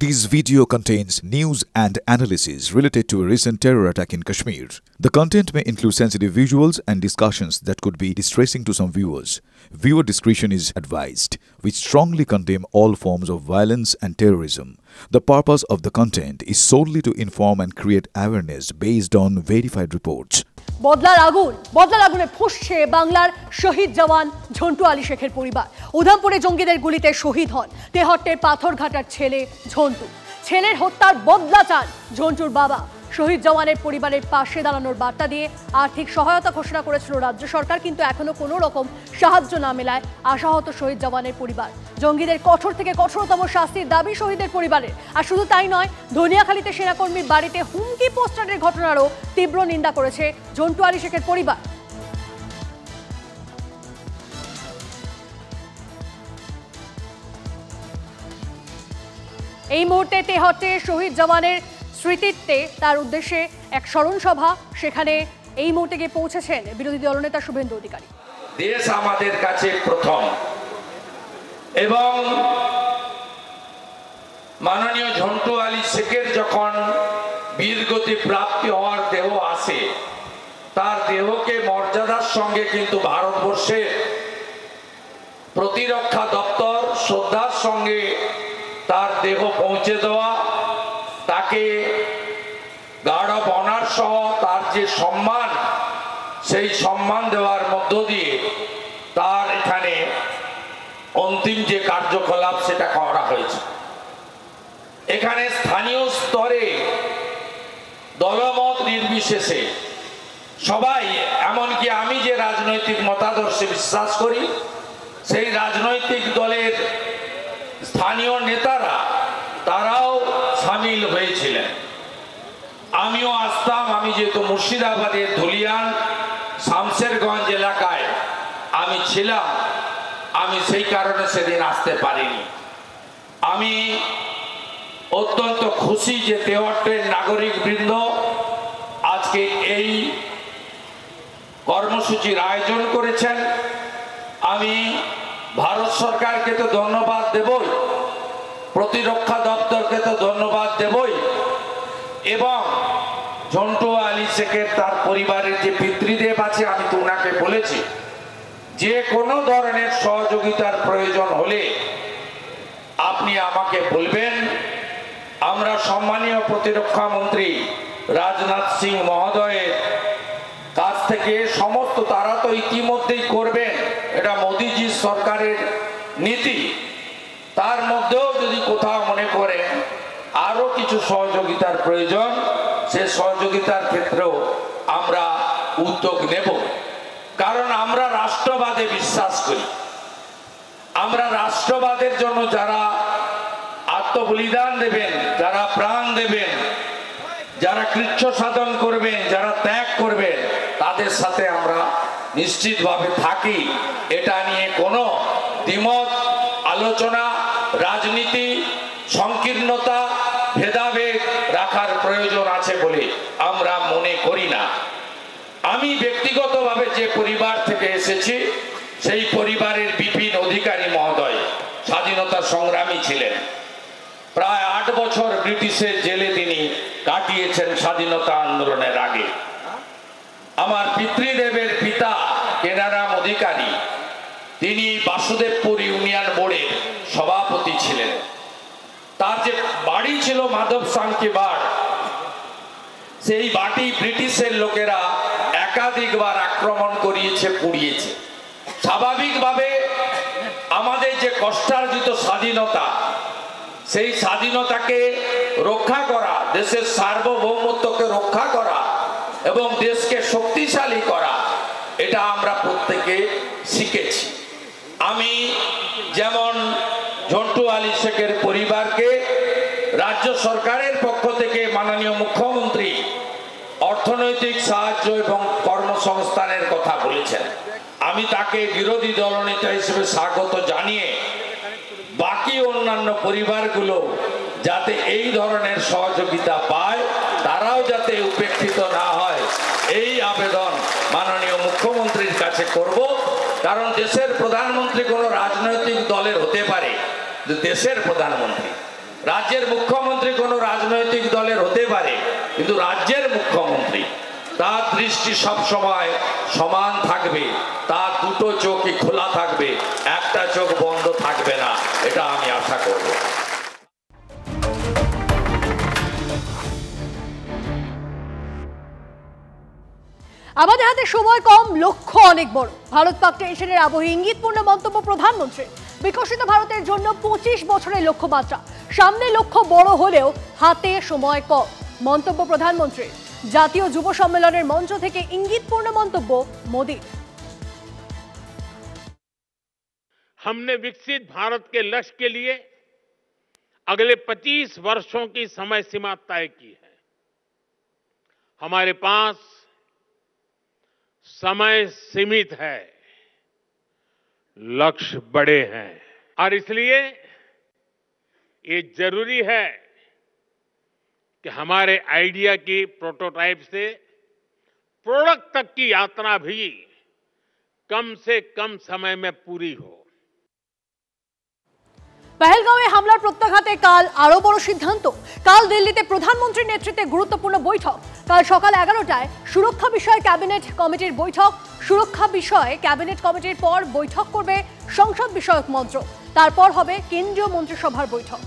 This video contains news and analysis related to a recent terror attack in Kashmir. The content may include sensitive visuals and discussions that could be distressing to some viewers. Viewer discretion is advised. We strongly condemn all forms of violence and terrorism. The purpose of the content is solely to inform and create awareness based on verified reports. বদলার আগুনে ফুঁসছে বাংলার শহীদ জওয়ান ঝন্টু আলী শেখের পরিবার। উধামপুরে জঙ্গিদের গুলিতে শহীদ হন তেহট্টের পাথরঘাটার ছেলে ঝন্টু। ছেলের হত্যার বদলা চান ঝন্টুর বাবা। শহীদ জওয়ানের পরিবারের পাশে দাঁড়ানোর বার্তা দিয়ে আর্থিক সহায়তা ঘোষণা করেছিল রাজ্য সরকার, কিন্তু এখনো কোনো রকম সাহায্য না মেলায় আশাহত শহীদ জওয়ানের পরিবার। জঙ্গিদের কঠোর থেকে কঠোরতম শাস্তির দাবি শহীদের পরিবারের। আর শুধু তাই নয়, ধনিয়াখালীতে সেনাকর্মীর বাড়িতে হুমকি পোস্টারের ঘটনারও তীব্র নিন্দা করেছে ঝন্টু আলী শেখের পরিবার। এই মুহূর্তে তেহট্টে শহীদ জওয়ানের স্মৃতিতে তার উদ্দেশ্যে এক স্মরণ সভা, সেখানে এই মুহূর্তে গিয়ে পৌঁছেছেন বিরোধী দলনেতা শুভেন্দু অধিকারী। দেশ আমাদের কাছে প্রথম, এবং মাননীয় ঝন্টু আলী শেখের যখন বীরগতি প্রাপ্তি হওয়ার দেহ আসে, তার দেহকে মর্যাদার সঙ্গে কিন্তু ভারতবর্ষের প্রতিরক্ষা দপ্তর শ্রদ্ধার সঙ্গে তার দেহ পৌঁছে দেওয়া, তাকে গার্ড অফ অনার সহ তার যে সম্মান, সেই সম্মান দেওয়ার মধ্য দিয়ে তার এখানে অন্তিম যে কার্যকলাপ সেটা করা হয়েছে। এখানে স্থানীয় স্তরে দলমত নির্বিশেষে সবাই, এমনকি আমি যে রাজনৈতিক মতাদর্শে বিশ্বাস করি সেই রাজনৈতিক দলের স্থানীয় নেতারা, তারাও সামিল হয়েছিলেন। আমিও আসতাম, আমি যেহেতু মুর্শিদাবাদের ধুলিয়ান শামশেরগঞ্জ এলাকায় আমি ছিলাম, আমি সেই কারণে সেদিন আসতে পারিনি। আমি অত্যন্ত খুশি যে তেহট্টের নাগরিক বৃন্দ আজকে এই কর্মসূচির আয়োজন করেছেন। আমি ভারত সরকারকে তো ধন্যবাদ দেবই, প্রতিরক্ষা দপ্তরকে তো ধন্যবাদ দেবই, এবং ঝন্টু আলী শেখের তার পরিবারের যে পিতৃদেব আছে, আমি তো ওনাকে বলেছি যে কোনো ধরনের সহযোগিতার প্রয়োজন হলে আপনি আমাকে বলবেন। আমরা সম্মানীয় প্রতিরক্ষা মন্ত্রী রাজনাথ সিং মহোদয়ের কাছ থেকে সমস্ত, তারা তো ইতিমধ্যেই করবেন, এটা মোদিজি সরকারের নীতি, তার মধ্যেও যদি কোথাও মনে করেন আরো কিছু সহযোগিতার প্রয়োজন, সে সহযোগিতার ক্ষেত্রেও আমরা উদ্যোগ নেব। কারণ আমরা রাষ্ট্রবাদে বিশ্বাস করি। আমরা রাষ্ট্রবাদের জন্য যারা আত্মবলিদান দেবেন, যারা প্রাণ দেবেন, যারা কৃচ্ছ সাধন করবেন, যারা ত্যাগ করবেন, তাদের সাথে আমরা নিশ্চিতভাবে থাকি। এটা নিয়ে কোনো দ্বিমত, আলোচনা, রাজনীতি, সংকীর্ণতা, ভেদাভেদ রাখার প্রয়োজন আছে বলে আমরা মনে করি না। আমি ব্যক্তিগতভাবে যে পরিবার থেকে এসেছি, সেই পরিবারের বিপিন অধিকারী মহোদয় স্বাধীনতা সংগ্রামী ছিলেন। প্রায় 8 বছর ব্রিটিশের জেলে তিনি কাটিয়েছেন স্বাধীনতা আন্দোলনের আগে। আমার পিতৃদেবের পিতা কেনারাম অধিকারী, তিনি বাসুদেবপুর ইউনিয়ন বোর্ডের সভাপতি ছিলেন। তার যে বাড়ি ছিল মাধব সাংকি বাড়, সেই বাড়ি ব্রিটিশের লোকেরা একাধিকবার আক্রমণ করিয়েছে, পুড়িয়েছে। স্বাভাবিকভাবে আমাদের যে কষ্টার্জিত স্বাধীনতা, সেই স্বাধীনতাকে রক্ষা করা, দেশের সার্বভৌমত্বকে রক্ষা করা এবং দেশকে শক্তিশালী করা, এটা আমরা প্রত্যেকে শিখেছি। আমি যেমন ঝন্টু আলী শেখের পরিবারকে রাজ্য সরকারের পক্ষ থেকে মাননীয় মুখ্যমন্ত্রী অর্থনৈতিক সাহায্য এবং কর্মসংস্থানের কথা বলেছেন, আমি তাকে বিরোধী দলনেতা হিসেবে স্বাগত জানিয়ে বাকি অন্যান্য পরিবারগুলো যাতে এই ধরনের সহযোগিতা পায়, তারাও যাতে উপেক্ষিত না হয়, এই আবেদন মাননীয় মুখ্যমন্ত্রীর কাছে করব। কারণ দেশের প্রধানমন্ত্রী কোনো রাজনৈতিক দলের হতে পারে, দেশের প্রধানমন্ত্রী রাজ্যের মুখ্যমন্ত্রী কোনো রাজনৈতিক দলের হতে পারে, কিন্তু রাজ্যের মুখ্যমন্ত্রী তার দৃষ্টি সব সময় সমান থাকবে, তার দুটো চোখই খোলা থাকবে, একটা চোখ বন্ধ থাকবে না, এটা আমি আশা করব। আমাদের হাতে সময় কম, লক্ষ্য অনেক বড়। ভারত পাক টেনশনের আবহে ইঙ্গিতপূর্ণ মন্তব্য প্রধানমন্ত্রী। বিকশিত ভারতের জন্য 25 বছরের লক্ষ্যমাত্রা, সামনে লক্ষ্য বড় হলেও হাতে সময় কম, মন্তব্য প্রধানমন্ত্রী। জাতীয় যুব সম্মেলনের মঞ্চ থেকে ইঙ্গিতপূর্ণ মন্তব্য মোদীর। हमने विकसित भारत के लक्ष्य के लिए अगले 25 वर्षों की समय सीमा तय की है। हमारे पास समय सीमित है, लक्ष्य बड़े हैं और इसलिए ये जरूरी है कि हमारे आइडिया की प्रोटोटाइप से प्रोडक्ट तक की यात्रा भी कम से कम समय में पूरी हो। পহেলগাঁওয়ে হামলার প্রত্যাঘাতে কাল আরো বড় সিদ্ধান্ত। কাল দিল্লিতে প্রধানমন্ত্রীর নেতৃত্বে গুরুত্বপূর্ণ বৈঠক। কাল সকাল 11টায় সুরক্ষা বিষয়ে ক্যাবিনেট কমিটির বৈঠক। সুরক্ষা বিষয়ে ক্যাবিনেট কমিটির পর বৈঠক করবে সংসদ বিষয়ক মন্ত্রক, তারপর হবে কেন্দ্রীয় মন্ত্রিসভার বৈঠক।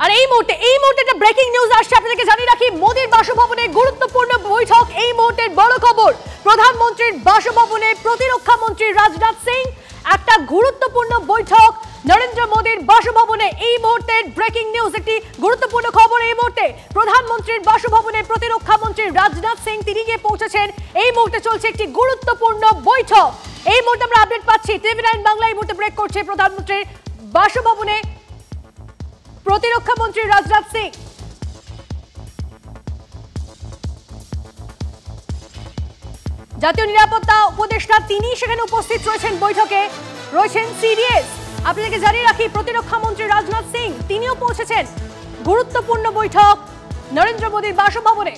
আর এই মুহূর্তে একটা ব্রেকিং নিউজ আসছে, আপনাদেরকে জানিয়ে রাখি। মোদীর বাসভবনে গুরুত্বপূর্ণ বৈঠক, এই মুহূর্তের বড় খবর। প্রধানমন্ত্রীর বাসভবনে প্রতিরক্ষা মন্ত্রী রাজনাথ সিং, একটা গুরুত্বপূর্ণ বৈঠক নরেন্দ্র মোদীর বাসভবনে। এই মুহূর্তের ব্রেকিং নিউজ, একটি গুরুত্বপূর্ণ খবর। এই মুহূর্তে প্রধানমন্ত্রীর বাসভবনে প্রতিরক্ষা মন্ত্রী রাজনাথ সিং তিনি গিয়ে পৌঁছেছেন। এই মুহূর্তে চলছে একটি গুরুত্বপূর্ণ বৈঠক। এই মুহূর্তে আমরা আপডেট পাচ্ছি, টিভি9 বাংলা এই মুহূর্তে ব্রেক করছে প্রধানমন্ত্রীর বাসভবনে প্রতিরক্ষা মন্ত্রী রাজনাথ সিং। জাতীয় নিরাপত্তা উপদেষ্টা তিনি সেখানে উপস্থিত রয়েছেন। বৈঠকে রয়েছেন সিডিএস। আপনাদেরকে জানিয়ে রাখি, প্রতিরক্ষা মন্ত্রী রাজনাথ সিং তিনিও পৌঁছেছেন। গুরুত্বপূর্ণ বৈঠক নরেন্দ্র মোদীর বাসভবনে।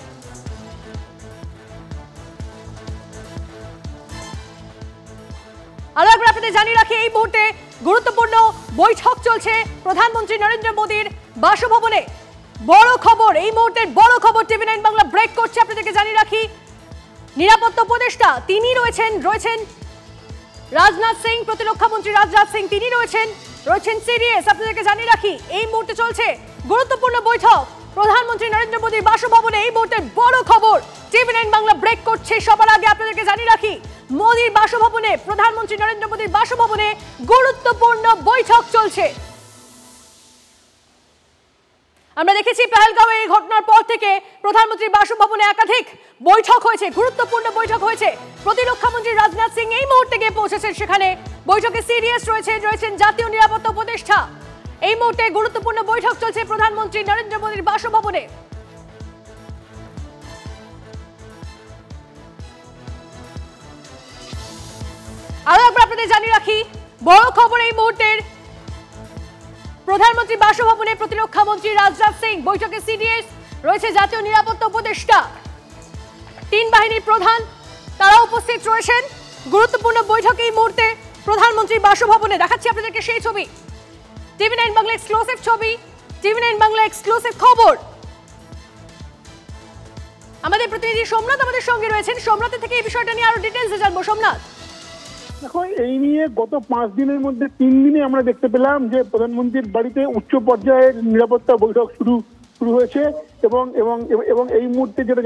আরো একবার আপনাদের জানিয়ে রাখি, এই মুহূর্তে গুরুত্বপূর্ণ বৈঠক চলছে প্রধানমন্ত্রী নরেন্দ্র মোদীর বাসভবনে। বড় খবর, এই মুহূর্তের বড় খবর। টিভি9 বাংলা ব্রেক করছে, আপনাদেরকে জানিয়ে রাখি নিরাপত্তা উপদেষ্টা তিনি রয়েছেন রাজনাথ সিং, প্রতিরক্ষা মন্ত্রী রাজনাথ সিং তিনি রয়েছেন সিডিএস। আপনাদেরকে জানিয়ে রাখি, এই মুহূর্তে চলছে গুরুত্বপূর্ণ বৈঠক প্রধানমন্ত্রী নরেন্দ্র মোদীর বাসভবনে। এই মুহূর্তের বড় খবর, টিভি9 বাংলা ব্রেক করছে। সবার আগে আপনাদেরকে জানিয়ে রাখি, মোদীর বাসভবনে, প্রধানমন্ত্রী নরেন্দ্র মোদীর বাসভবনে গুরুত্বপূর্ণ বৈঠক চলছে। আমরা দেখেছি পহেলগাঁওয়ে এই ঘটনার পর থেকে প্রধানমন্ত্রীর বাসভবনে একাধিক বৈঠক হয়েছে, গুরুত্বপূর্ণ বৈঠক হয়েছে। প্রতিরক্ষা মন্ত্রী রাজনাথ সিং এই মুহূর্তে গিয়ে পৌঁছেছেন সেখানে। বৈঠকে সিডিএস রয়েছেন জাতীয় নিরাপত্তা উপদেষ্টা। এই মুহূর্তে গুরুত্বপূর্ণ বৈঠক চলছে প্রধানমন্ত্রী নরেন্দ্র মোদীর বাসভবনে। আরো একবার আপনাদের জানিয়ে রাখি, বড় খবর এই মুহূর্তের। প্রধানমন্ত্রী বাসভবনে প্রতিরক্ষা মন্ত্রী রাজনাথ সিং, বৈঠকে সিডিএস রয়েছে জাতীয় নিরাপত্তা উপদেষ্টা, 3 বাহিনীর প্রধান তারা উপস্থিত রয়েছেন। গুরুত্বপূর্ণ বৈঠক এই মুহূর্তে প্রধানমন্ত্রী বাসভবনে। দেখাচ্ছি আপনাদেরকে সেই ছবি, টিভি9 বাংলা এক্সক্লুসিভ ছবি, টিভি9 বাংলা এক্সক্লুসিভ খবর। আমাদের প্রতিনিধি সোমনাথ আমাদের সঙ্গে রয়েছেন। সোমনাথের থেকে এই বিষয়টা নিয়ে আরো ডিটেইলসে জানবো। সোমনাথ, দেখো, এই নিয়ে গত 5 দিনের মধ্যে 3 দিনে আমরা দেখতে পেলাম যে প্রধানমন্ত্রীর বাড়িতে উচ্চ পর্যায়ের নিরাপত্তা বৈঠক শুরু হয়েছে এবং এবং এবং এই মুহূর্তে যেটা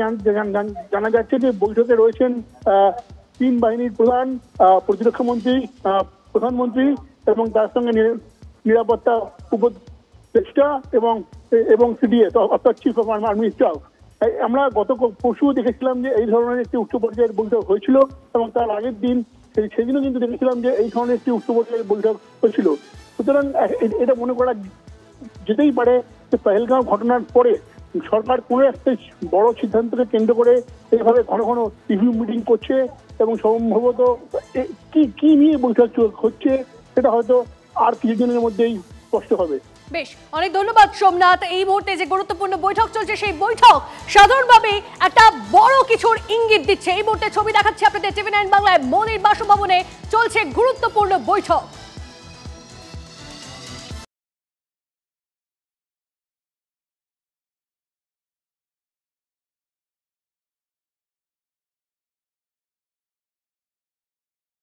জানা যাচ্ছে যে বৈঠকে রয়েছেন 3 বাহিনীর প্রধান, প্রতিরক্ষা মন্ত্রী, প্রধানমন্ত্রী এবং তার সঙ্গে নিরাপত্তা উপদেষ্টা এবং সিডিএস অর্থাৎ চিফ অফ আর্মি স্টাফ। আমরা গত পরশু দেখেছিলাম যে এই ধরনের একটি উচ্চ পর্যায়ের বৈঠক হয়েছিল এবং তার আগের দিন সেদিনও কিন্তু দেখেছিলাম যে এই ধরনের একটি উচ্চ পর্যায়ের বৈঠক হয়েছিল। সুতরাং এটা মনে করা যেতেই পারে যে পহেলগাঁও ঘটনার পরে সরকার কোনো একটা বড় সিদ্ধান্তকে কেন্দ্র করে এইভাবে ঘন ঘন রিভিউ মিটিং করছে এবং সম্ভবত কি নিয়ে বৈঠক হচ্ছে সেটা হয়তো আর কিছুদিনের মধ্যেই স্পষ্ট হবে। বেশ, অনেক ধন্যবাদ সোমনাথ। এই মুহূর্তে যে গুরুত্বপূর্ণ বৈঠক চলছে, সেই বৈঠক সাধারণভাবে একটা বড় কিছুর ইঙ্গিত দিচ্ছে। এই মুহূর্তে ছবি দেখাচ্ছে আপনাদের টিভি9 বাংলায়। মনির বাসভবনে চলছে গুরুত্বপূর্ণ বৈঠক।